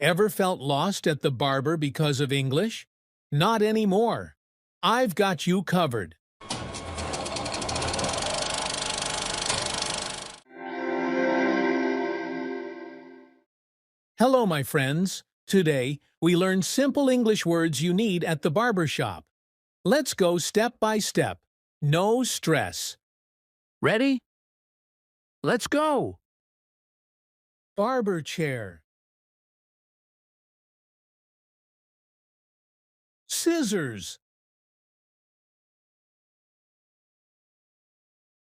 Ever felt lost at the barber because of English? Not anymore. I've got you covered. Hello, my friends. Today, we learn simple English words you need at the barber shop. Let's go step by step. No stress. Ready? Let's go! Barber chair. Scissors.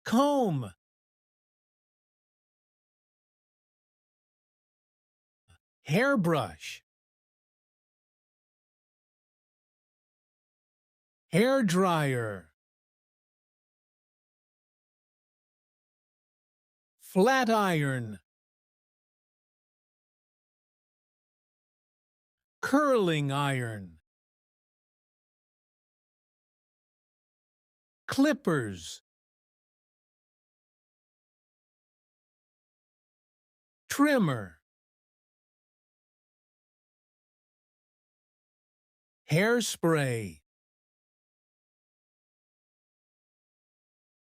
Comb. Hairbrush. Hair dryer. Flat iron. Curling iron. Clippers. Trimmer. Hairspray.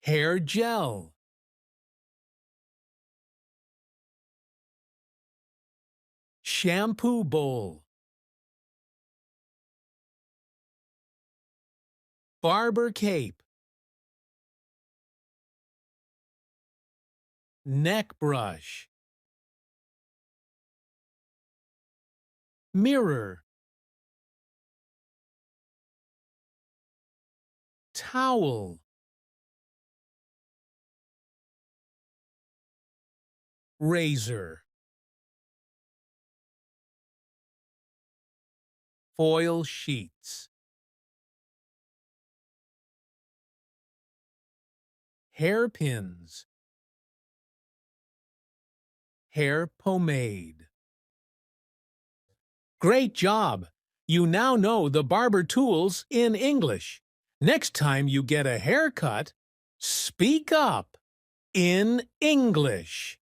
Hair gel. Shampoo bowl. Barber cape. Neck brush. Mirror. Towel. Razor. Foil sheets. Hairpins. Hair pomade. Great job! You now know the barber tools in English. Next time you get a haircut, speak up in English.